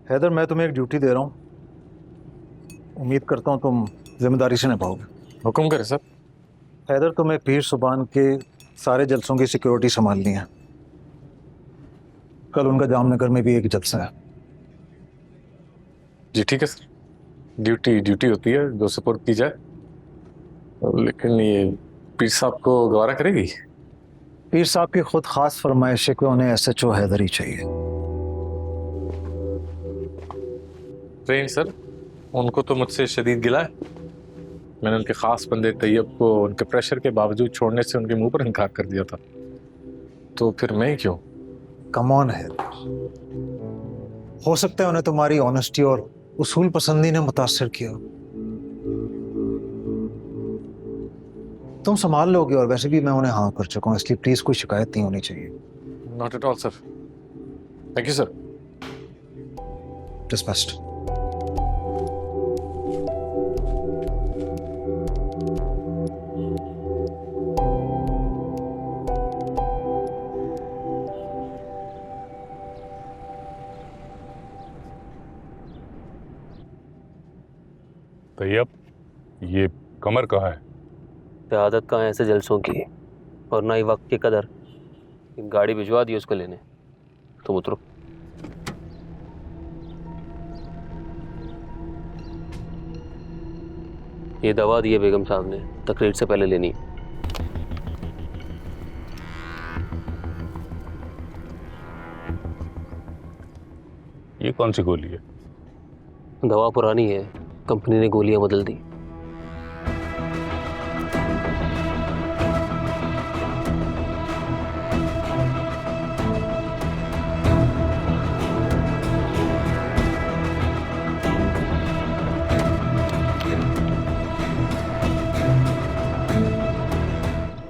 हैदर, मैं तुम्हें एक ड्यूटी दे रहा हूँ। उम्मीद करता हूँ तुम जिम्मेदारी से निभाओगे। हुक्म करें सर। हैदर, तुम्हें पीर सुबान के सारे जलसों की सिक्योरिटी संभालनी है। कल उनका जामनगर में भी एक जलसा है। जी ठीक है सर, ड्यूटी ड्यूटी होती है, जो सपोर्ट की जाए। लेकिन ये पीर साहब को गवारा करेगी? पीर साहब की खुद खास फरमाइश है कि उन्हें SHO हैदर ही चाहिए। ट्रेन सर, उनको तो मुझसे शदीद गिला है। मैंने उनके खास बंदे तैयब को उनके प्रेशर के बावजूद छोड़ने से उनके मुंह पर इनकार कर दिया था, तो फिर मैं क्यों? कम ऑन हैदर, हो सकता है उन्हें तुम्हारी ऑनेस्टी और उसूल पसंदी ने मुतासर किया। तुम संभाल लोगे, और वैसे भी मैं उन्हें हाँ कर चुका हूँ, इसलिए प्लीज कोई शिकायत नहीं होनी चाहिए। Not at all sir. Thank you sir. Dispatched. Tayyab, ये कमर कहाँ है? आदत कहाँ है ऐसे जलसों की, और ना ही वक्त की कदर। गाड़ी भिजवा दी उसको लेने, तुम उतरो। ये दवा दी है बेगम साहब ने, तकरीर से पहले लेनी है। ये कौन सी गोली है? दवा पुरानी है, कंपनी ने गोलियां बदल दी।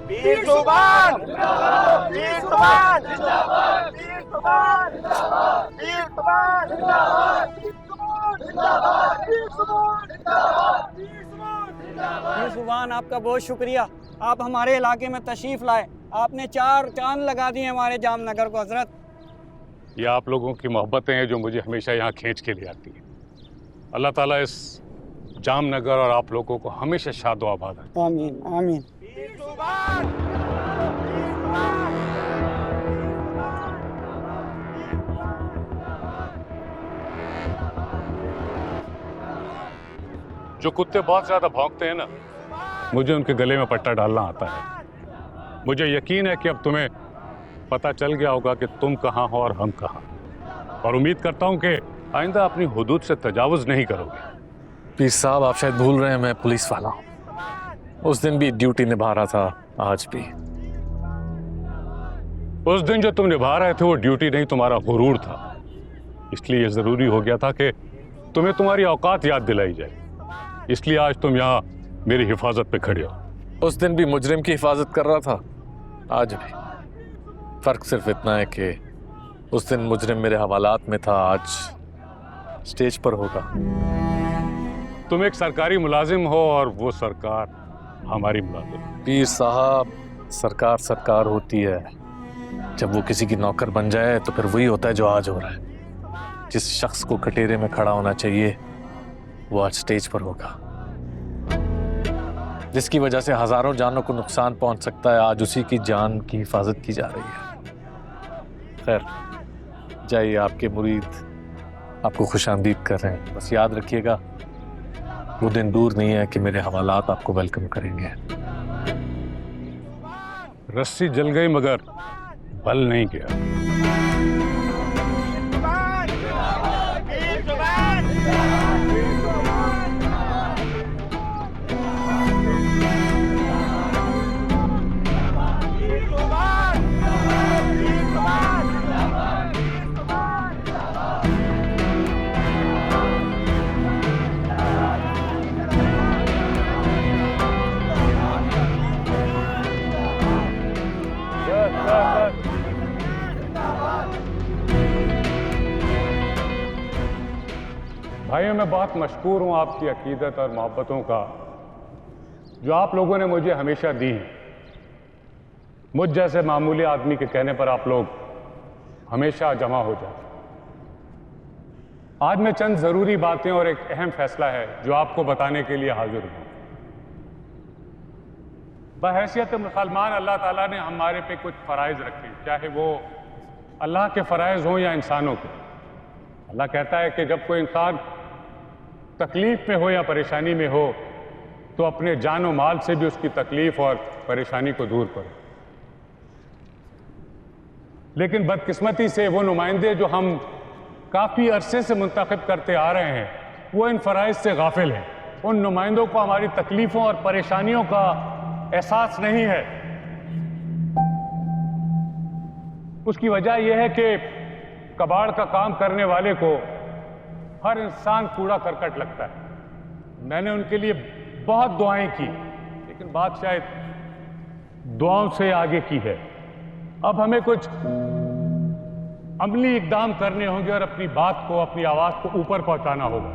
पीर सुबान जिंदाबाद, पीर सुबान जिंदाबाद, पीर सुबान जिंदाबाद, पीर सुबान जिंदाबाद, पीर सुबान जिंदाबाद, पीर सुबान जिंदाबाद, पीर सुबान जिंदाबाद। पीर सुबान, आपका बहुत शुक्रिया। आप हमारे इलाके में तशरीफ लाए, आपने 4 चांद लगा दिए हमारे जामनगर को। हजरत, ये आप लोगों की मोहब्बतें हैं जो मुझे हमेशा यहाँ खींच के ले आती हैं। अल्लाह ताला इस जामनगर और आप लोगों को हमेशा शाद व आबाद रखे। आमीन आमीन। पीर सुबान, पीर सुबान, जो कुत्ते बहुत ज्यादा भौंकते हैं ना, मुझे उनके गले में पट्टा डालना आता है। मुझे यकीन है कि अब तुम्हें पता चल गया होगा कि तुम कहाँ हो और हम कहाँ, और उम्मीद करता हूँ कि आइंदा अपनी हुदूद से तजावुज नहीं करोगे। पीर साहब, आप शायद भूल रहे हैं मैं पुलिस वाला हूँ। उस दिन भी ड्यूटी निभा रहा था, आज भी। उस दिन जो तुम निभा रहे थे वो ड्यूटी नहीं, तुम्हारा गुरूर था। इसलिए जरूरी हो गया था कि तुम्हें तुम्हारी औकात याद दिलाई जाए। इसलिए आज तुम यहाँ मेरी हिफाजत पे खड़े हो। उस दिन भी मुजरिम की हिफाजत कर रहा था, आज भी। फर्क सिर्फ इतना है कि उस दिन मुजरिम मेरे हवालात में था, आज स्टेज पर होगा। तुम एक सरकारी मुलाजिम हो और वो सरकार हमारी मुलाजिम। पीर साहब, सरकार सरकार होती है, जब वो किसी की नौकर बन जाए तो फिर वही होता है जो आज हो रहा है। जिस शख्स को कटेरे में खड़ा होना चाहिए वो आज स्टेज पर होगा। जिसकी वजह से हजारों जानों को नुकसान पहुंच सकता है, आज उसी की जान की हिफाजत की जा रही है। खैर, जाइए, आपके मुरीद आपको खुशामदीद कर रहे हैं। बस याद रखिएगा, वो दिन दूर नहीं है कि मेरे हवालात आपको वेलकम करेंगे। रस्सी जल गई मगर बल नहीं गया। पीर सुबान जिंदाबाद, पीर सुबान जिंदाबाद, पीर सुबान जिंदाबाद, पीर सुबान जिंदाबाद, पीर सुबान जिंदाबाद। भाइयों, मैं बहुत मशकूर हूं आपकी अकीदत और मोहब्बतों का जो आप लोगों ने मुझे हमेशा दी हैं। मुझ जैसे मामूली आदमी के कहने पर आप लोग हमेशा जमा हो जाते। आज मैं चंद ज़रूरी बातें और एक अहम फैसला है जो आपको बताने के लिए हाजिर हूँ। बहैसियत मुसलमान अल्लाह ताला ने हमारे पे कुछ फ़राइज़ रखे, चाहे वो अल्लाह के फ़राइज़ हों या इंसानों के। अल्लाह कहता है कि जब कोई इंसान तकलीफ़ में हो या परेशानी में हो तो अपने जान और माल से भी उसकी तकलीफ़ और परेशानी को दूर करो। लेकिन बदकिस्मती से वो नुमाइंदे जो हम काफ़ी अरसे से मुंतखब करते आ रहे हैं, वो इन फ़राइज़ से गाफिल हैं। उन नुमाइंदों को हमारी तकलीफ़ों और परेशानियों का एहसास नहीं है। उसकी वजह यह है कि कबाड़ का काम करने वाले को हर इंसान कूड़ा करकट लगता है। मैंने उनके लिए बहुत दुआएं की, लेकिन बात शायद दुआओं से आगे की है। अब हमें कुछ अमली इकदाम करने होंगे और अपनी बात को, अपनी आवाज को ऊपर पहुंचाना होगा।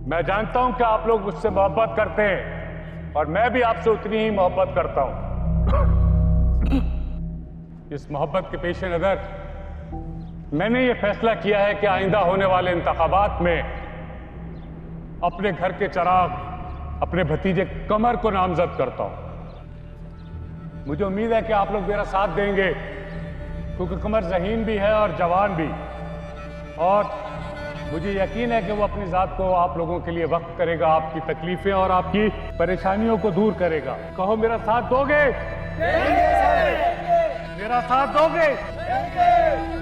मैं जानता हूं कि आप लोग मुझसे मोहब्बत करते हैं और मैं भी आपसे उतनी ही मोहब्बत करता हूं। इस मोहब्बत के पेश नजर मैंने ये फैसला किया है कि आइंदा होने वाले इंतखाबात में अपने घर के चिराग अपने भतीजे कमर को नामजद करता हूं। मुझे उम्मीद है कि आप लोग मेरा साथ देंगे, क्योंकि कमर ज़हीन भी है और जवान भी, और मुझे यकीन है कि वो अपनी ज़ात को आप लोगों के लिए वक्त करेगा, आपकी तकलीफें और आपकी परेशानियों को दूर करेगा। कहो मेरा साथ दोगे? मेरा साथ दोगे?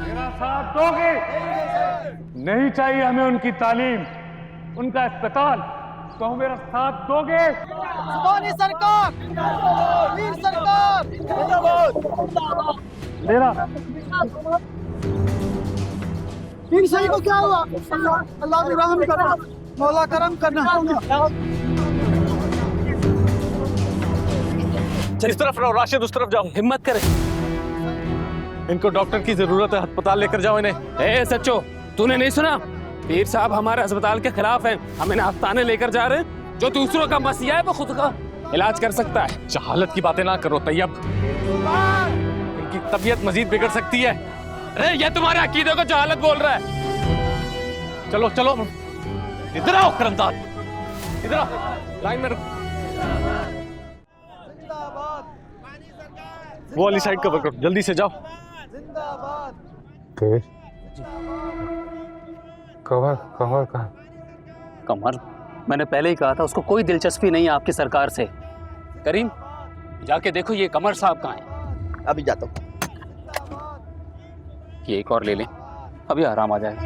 मेरा साथ दोगे? नहीं चाहिए हमें उनकी तालीम, उनका अस्पताल। कहो मेरा साथ दोगे? सुभानी सरकार, वीर सरकार, मेरा वीर सही को क्या हुआ? अल्लाह ने रहम करना, मौला करम करना। इस तरफ रहो, राशिद उस तरफ जाओ। हिम्मत करे। इनको डॉक्टर की जरूरत है, अस्पताल लेकर जाओ इन्हें। ए सच्चो, तूने नहीं सुना? पीर साहब हमारे अस्पताल के खिलाफ हैं। हम इन्हें आस्ताने लेकर जा रहे हैं। जो दूसरों का मसीहा है वो खुद का इलाज कर सकता है। जहालत की बातें ना करो तैयब, इनकी तबीयत मजीद बिगड़ सकती है। अरे ये तुम्हारे अकीदे को जहालत बोल रहा है। चलो चलो, इधर आओ करमदाद, इधर आओ, लाइन में रुको। वो वाली साइड कवर करो, जल्दी से जाओ। कमर कमर का कमर, मैंने पहले ही कहा था उसको कोई दिलचस्पी नहीं है आपकी सरकार से। करीम, जाके देखो ये कमर साहब कहाँ हैं। अभी जाता हूँ। ये एक और ले लें, अभी आराम आ जाएगा।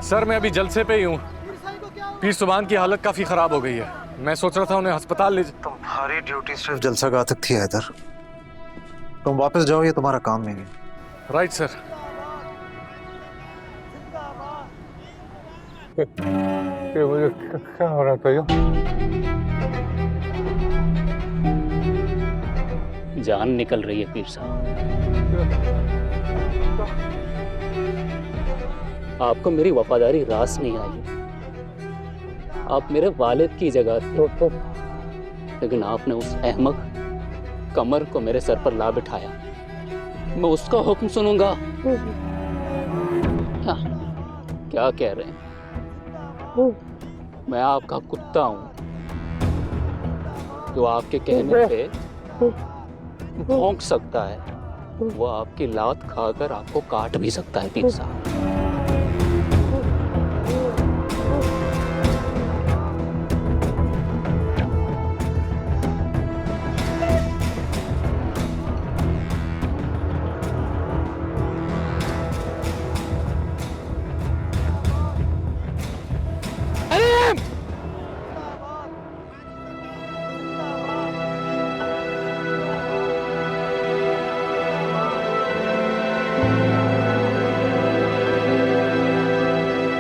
सर मैं अभी जलसे पे ही हूँ। पीर सुभान की हालत काफी खराब हो गई है। मैं सोच रहा था उन्हें अस्पताल ले। तुम्हारी ड्यूटी सिर्फ जलसागाह तक थी हैदर, तुम वापस जाओ, ये तुम्हारा काम नहीं है। Right sir. मुझे क्या हो रहा था? जान निकल रही है पीर साहब। आपको मेरी वफादारी रास नहीं आई। आप मेरे वालिद की जगह थे, लेकिन आपने उस अहमक कमर को मेरे सर पर ला बिठाया। मैं उसका हुक्म सुनूंगा। क्या कह रहे हैं? मैं आपका कुत्ता हूं जो आपके कहने पे भौंक सकता है। वो आपकी लात खाकर आपको काट भी सकता है पीर साहब।